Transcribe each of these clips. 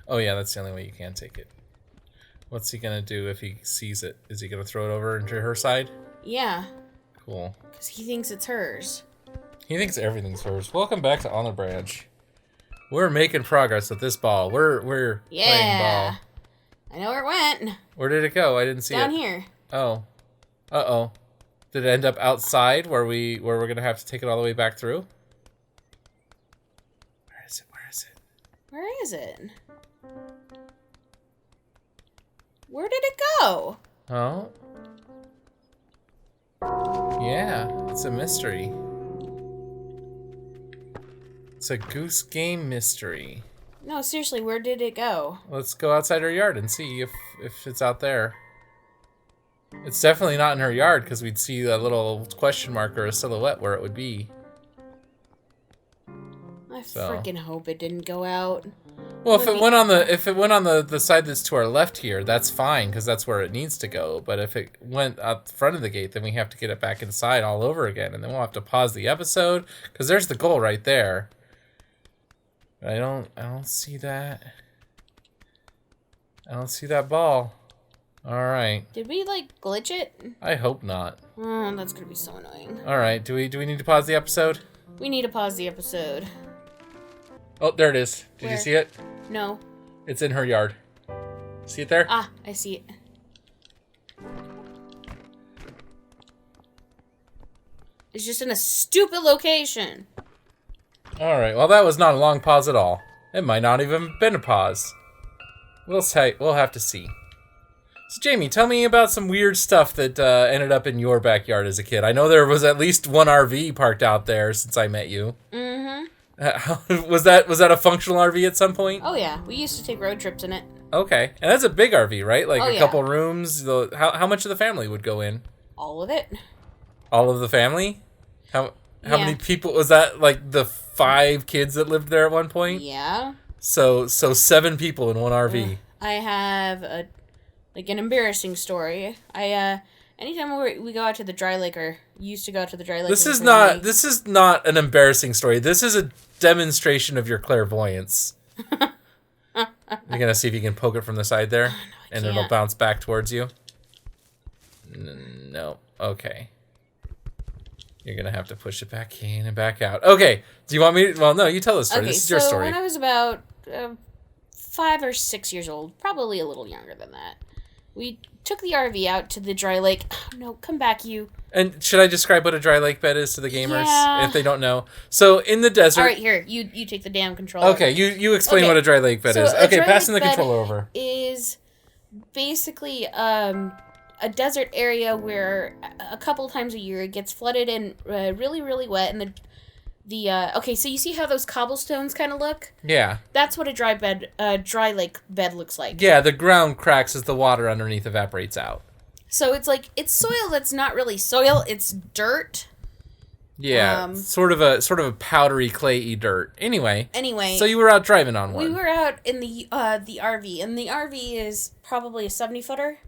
Oh, yeah, that's the only way you can take it. What's he gonna do if he sees it? Is he gonna throw it over into her side? Yeah. Cool. Because he thinks it's hers. He thinks everything's hers. Welcome back to On the Branch. We're making progress with this ball. We're playing ball. I know where it went. Where did it go? I didn't see it. Down here. Oh. Uh-oh. Did it end up outside where we're gonna have to take it all the way back through? Where is it? Where is it? Where is it? Where did it go? Oh. Yeah, it's a mystery. It's a goose game mystery. No, seriously, where did it go? Let's go outside her yard and see if it's out there. It's definitely not in her yard because we'd see a little question mark or a silhouette where it would be. I freaking hope it didn't go out. Well, if it went on the side that's to our left here, that's fine because that's where it needs to go. But if it went out the front of the gate, then we have to get it back inside all over again, and then we'll have to pause the episode because there's the goal right there. But I don't see that. I don't see that ball. All right. Did we glitch it? I hope not. Oh, that's gonna be so annoying. All right. Do we need to pause the episode? We need to pause the episode. Oh, there it is. Did Where? you see it? No. It's in her yard. See it there? Ah, I see it. It's just in a stupid location. All right. Well, that was not a long pause at all. It might not even been a pause. We'll have to see. So, Jamie, tell me about some weird stuff that ended up in your backyard as a kid. I know there was at least one RV parked out there since I met you. Mm-hmm. Was that a functional RV at some point? Oh, yeah. We used to take road trips in it. Okay. And that's a big RV, right? Like a couple rooms. How much of the family would go in? All of it. All of the family? How many people? Was that like the 5 kids that lived there at one point? Yeah. So 7 people in one RV. I have an embarrassing story. Anytime we go out to the dry lake or used to go out to the dry lake. This is not an embarrassing story. This is a demonstration of your clairvoyance. You're gonna see if you can poke it from the side there, and it'll bounce back towards you. No. Okay. You're gonna have to push it back in and back out. Okay. Do you want me to? Well, no. You tell the story. Okay, This is your story. When I was about 5 or 6 years old, probably a little younger than that, we took the RV out to the dry lake. Oh, no, come back, you. And should I describe what a dry lake bed is to the gamers Yeah. if they don't know? So in the desert. All right, here, you take the damn controller. Okay, you explain what a dry lake bed is. Okay, passing the controller over. Is basically a desert area where a couple times a year it gets flooded and really, really wet. And okay, so you see how those cobblestones kind of look? Yeah. That's what a dry lake bed looks like. Yeah, the ground cracks as the water underneath evaporates out. So it's soil that's not really soil, it's dirt. Yeah, sort of a powdery, clayey dirt. Anyway. So you were out driving on one. We were out in the RV, and the RV is probably a 70-footer.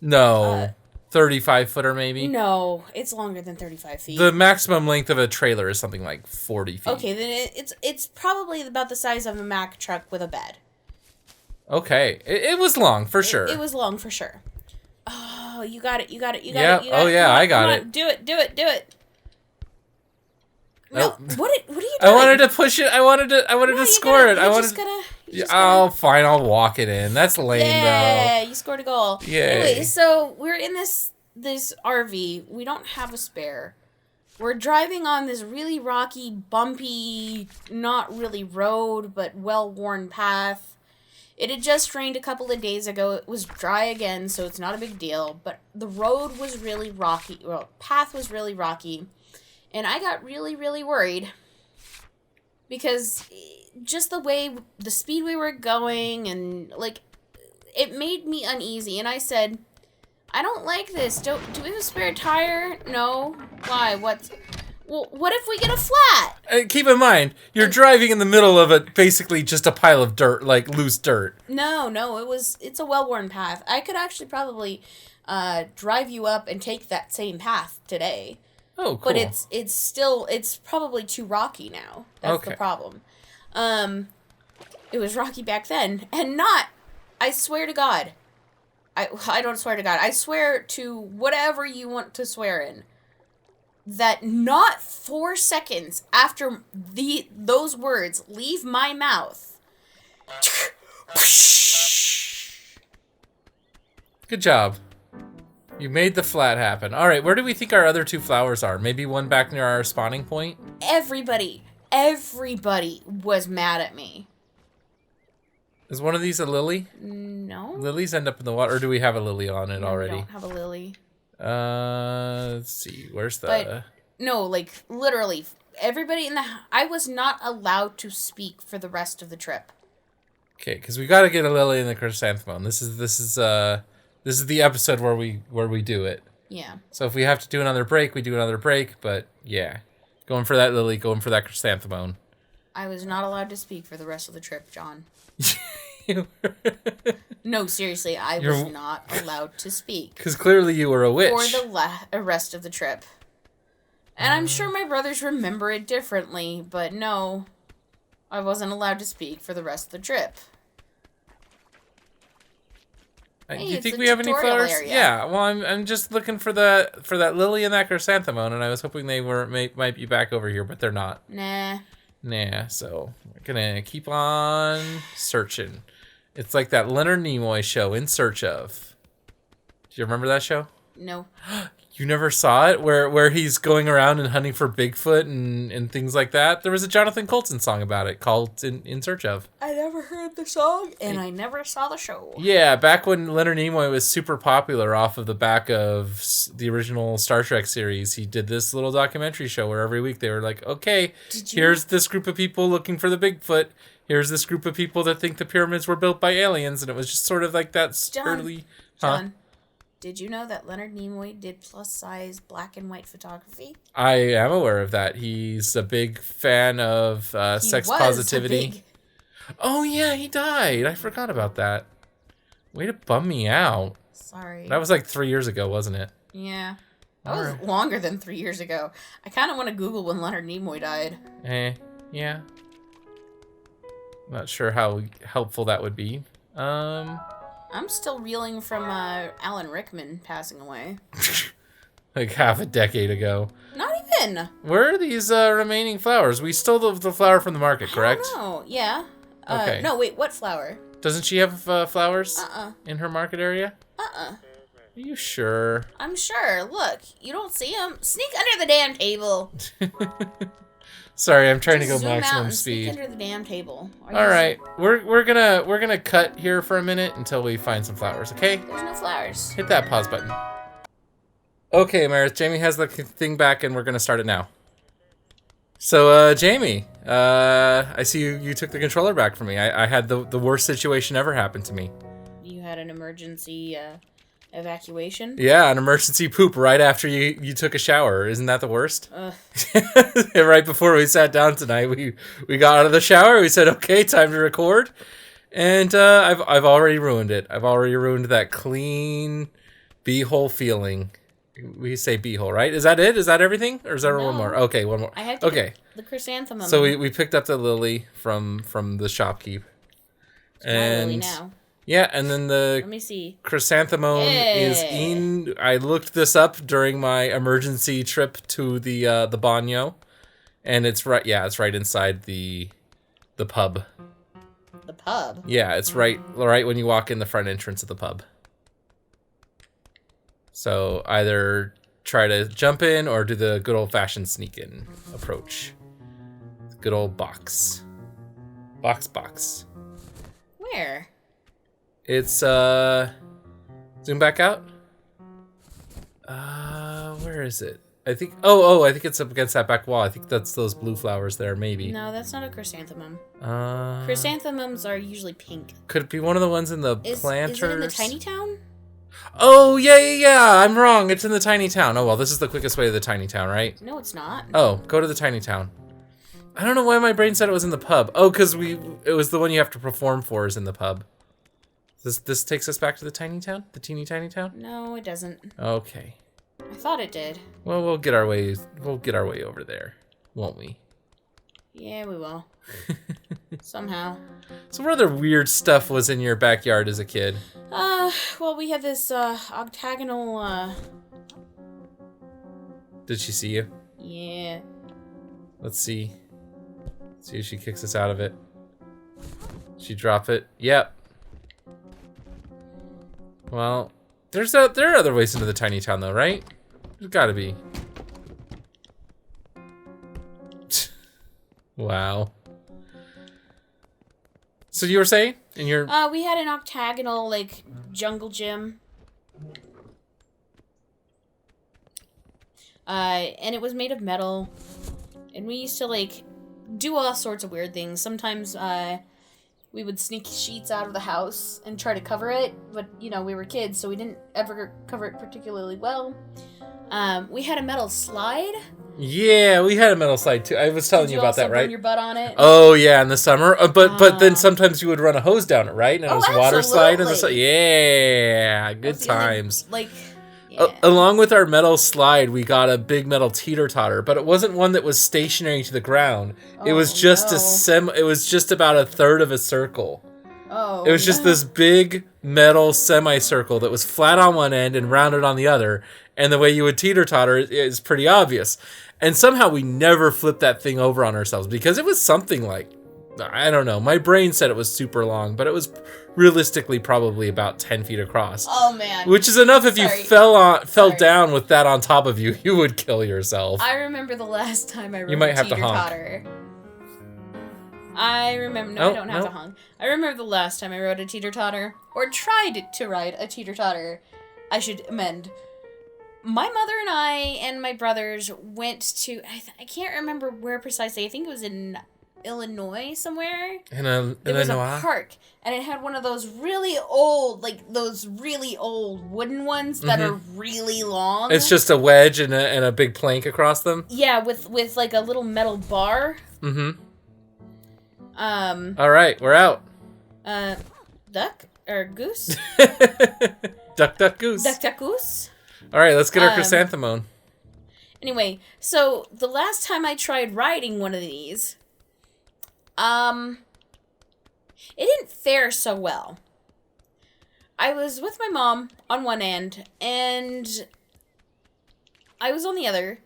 No, 35-footer maybe. No, it's longer than 35 feet. The maximum length of a trailer is something like 40 feet. Okay, then it's probably about the size of a Mack truck with a bed. Okay, it was long for sure. It was long for sure. Oh, you got it. I got it. Do it. No, what are you doing? I wanted to push it. I wanted to score it. Fine. I'll walk it in. That's lame, though. Yeah, you scored a goal. Yay. Anyway, so we're in this RV. We don't have a spare. We're driving on this really rocky, bumpy, not really road, but well-worn path. It had just rained a couple of days ago. It was dry again, so it's not a big deal. But the road was really rocky. Well, path was really rocky. And I got really, really worried. Because just the speed we were going, and, it made me uneasy. And I said, I don't like this. Do we have a spare tire? No. Why? What if we get a flat? Keep in mind, you're driving in the middle of basically just a pile of dirt, like loose dirt. No, it's a well-worn path. I could actually probably drive you up and take that same path today. Oh, cool. But it's probably too rocky now. That's the problem. It was rocky back then. And not, I swear to God. I don't swear to God. I swear to whatever you want to swear in. That not 4 seconds after those words leave my mouth. Good job. You made the flat happen. All right, where do we think our other 2 flowers are? Maybe one back near our spawning point? Everybody was mad at me. Is one of these a lily? No. Lilies end up in the water, or do we have a lily on it already? We don't have a lily. Let's see. Where's the... But, no, like, literally, everybody in the... I was not allowed to speak for the rest of the trip. Okay, because we got to get a lily in the chrysanthemum. This is the episode where we do it. Yeah. So if we have to do another break, we do another break. But yeah, going for that lily, going for that chrysanthemum. I was not allowed to speak for the rest of the trip, John. No, seriously, I was not allowed to speak. Because clearly you were a witch. For the rest of the trip. And I'm sure my brothers remember it differently, but no, I wasn't allowed to speak for the rest of the trip. Do you think we have any flowers? Area. Yeah. Well, I'm just looking for that lily and that chrysanthemum, and I was hoping they might be back over here, but they're not. Nah. So we're gonna keep on searching. It's like that Leonard Nimoy show, In Search Of. Do you remember that show? No. You never saw it? Where he's going around and hunting for Bigfoot and things like that? There was a Jonathan Colton song about it called In Search Of. I never heard the song, and I never saw the show. Yeah, back when Leonard Nimoy was super popular off of the back of the original Star Trek series, he did this little documentary show where every week they were like, okay, here's this group of people looking for the Bigfoot. Here's this group of people that think the pyramids were built by aliens. And it was just sort of like that early... John. Did you know that Leonard Nimoy did plus-size black and white photography? I am aware of that. He's a big fan of sex positivity. Oh, yeah, he died. I forgot about that. Way to bum me out. Sorry. That was like 3 years ago, wasn't it? Yeah. That was longer than 3 years ago. I kind of want to Google when Leonard Nimoy died. Yeah. Not sure how helpful that would be. I'm still reeling from Alan Rickman passing away. Like half a decade ago. Not even. Where are these remaining flowers? We stole the flower from the market, correct? I don't know. Yeah. Okay. No, wait. What flower? Doesn't she have flowers in her market area? Are you sure? I'm sure. Look, you don't see them. Sneak under the damn table. Sorry, I'm trying Just to go maximum speed. Sneak under the damn table. All right, we're gonna cut here for a minute until we find some flowers. Okay? There's no flowers. Hit that pause button. Okay, Meredith. Jamie has the thing back, and we're gonna start it now. So, Jamie, I see you took the controller back from me. I had the worst situation ever happen to me. You had an emergency evacuation? Yeah, an emergency poop right after you took a shower. Isn't that the worst? Right before we sat down tonight, we got out of the shower. We said, okay, time to record. And I've already ruined it. I've already ruined that clean beehole feeling. We say beehole, right? Is that it? Is that everything? Or is there one more? Okay, one more. I had to get the chrysanthemum. So we picked up the lily from the shopkeep. And lily now. Yeah, and then the Let me see. Chrysanthemum is in. I looked this up during my emergency trip to the banyo, and it's right. Yeah, it's right inside the pub. The pub. Yeah, it's right when you walk in the front entrance of the pub. So either try to jump in or do the good old fashioned sneak in approach. Good old box. Box. Where? It's zoom back out. Where is it? I think I think it's up against that back wall. I think that's those blue flowers there, maybe. No, that's not a chrysanthemum. Chrysanthemums are usually pink. Could it be one of the ones in the planters? Is it in the tiny town? Oh, yeah. I'm wrong. It's in the tiny town. Oh, well, this is the quickest way to the tiny town, right? No, it's not. Oh, go to the tiny town. I don't know why my brain said it was in the pub. Oh, because it was the one you have to perform for is in the pub. This takes us back to the tiny town? The teeny tiny town? No, it doesn't. Okay. I thought it did. Well, we'll get our way over there, won't we? Yeah, we will. Somehow. So what other weird stuff was in your backyard as a kid? Well, we had this, octagonal, Did she see you? Yeah. Let's see. See if she kicks us out of it. She drop it. Yep. Well, there are other ways into the tiny town though, right? There's gotta be. Wow. So you were saying? In your We had an octagonal, like, jungle gym. And it was made of metal. And we used to, like, do all sorts of weird things. Sometimes, we would sneak sheets out of the house and try to cover it. But, you know, we were kids, so we didn't ever cover it particularly well. We had a metal slide. Yeah, we had a metal slide too. I was telling you about that, right? Burn your butt on it? Oh yeah, in the summer. But then sometimes you would run a hose down it, right? And it was water slide in the slide. Yeah, good times. Along with our metal slide, we got a big metal teeter-totter, but it wasn't one that was stationary to the ground. It was just it was just about a third of a circle. It was just this big metal semicircle that was flat on one end and rounded on the other. And the way you would teeter-totter is pretty obvious. And somehow we never flipped that thing over on ourselves because it was something like, I don't know. My brain said it was super long, but it was realistically probably about 10 feet across. Oh, man. Which is enough if you fell down with that on top of you, you would kill yourself. I remember the last time I rode you might a have teeter-totter. I remember... No, I don't have to honk. I remember the last time I rode a teeter-totter. Or tried to ride a teeter-totter. I should amend. My mother and I and my brothers went to... I can't remember where precisely. I think it was in Illinois somewhere. There was a park. And it had one of those really old, wooden ones that are really long. It's just a wedge and a big plank across them? Yeah, with like a little metal bar. Mm-hmm. All right, we're out. Duck or goose? Duck, goose. Duck, goose. All right, let's get our chrysanthemum. Anyway, so the last time I tried riding one of these, it didn't fare so well. I was with my mom on one end, and I was on the other.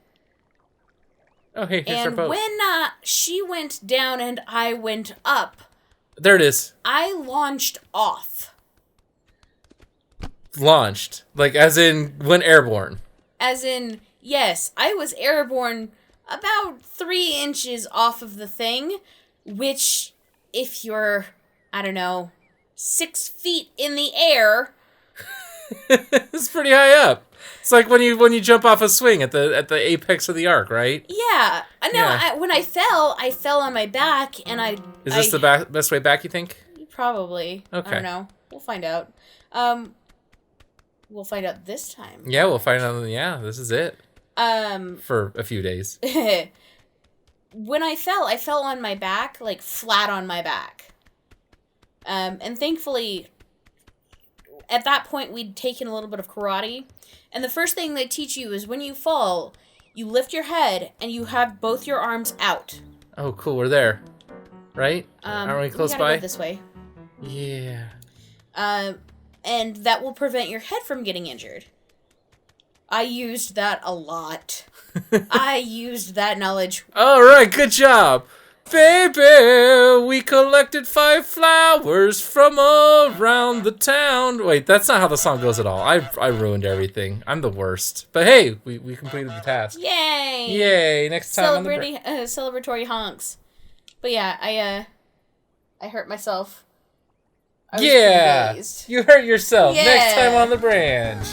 Oh, hey, here's our boat. And when she went down and I went up... There it is. I launched off. Launched? Like, as in, went airborne? As in, yes, I was airborne about 3 inches off of the thing, which, if you're, I don't know, 6 feet in the air... It's pretty high up. It's like when you jump off a swing at the apex of the arc, right? Yeah. When I fell on my back, and Is this the best way back, you think? Probably. Okay. I don't know. We'll find out. We'll find out this time. Yeah, we'll find out. Yeah, this is it. For a few days. When I fell on my back, like flat on my back. And thankfully, at that point, we'd taken a little bit of karate. And the first thing they teach you is when you fall, you lift your head and you have both your arms out. Oh, cool. We're there. Right? Aren't we close by? Go this way. Yeah. And that will prevent your head from getting injured. I used that a lot. I used that knowledge. All right. Good job. Baby, we collected 5 flowers from around the town. Wait, that's not how the song goes at all. I ruined everything. I'm the worst. But hey, we completed the task. Yay! Yay! Next time Celebratory honks. But yeah, I hurt myself. You hurt yourself. Yeah. Next time on the branch.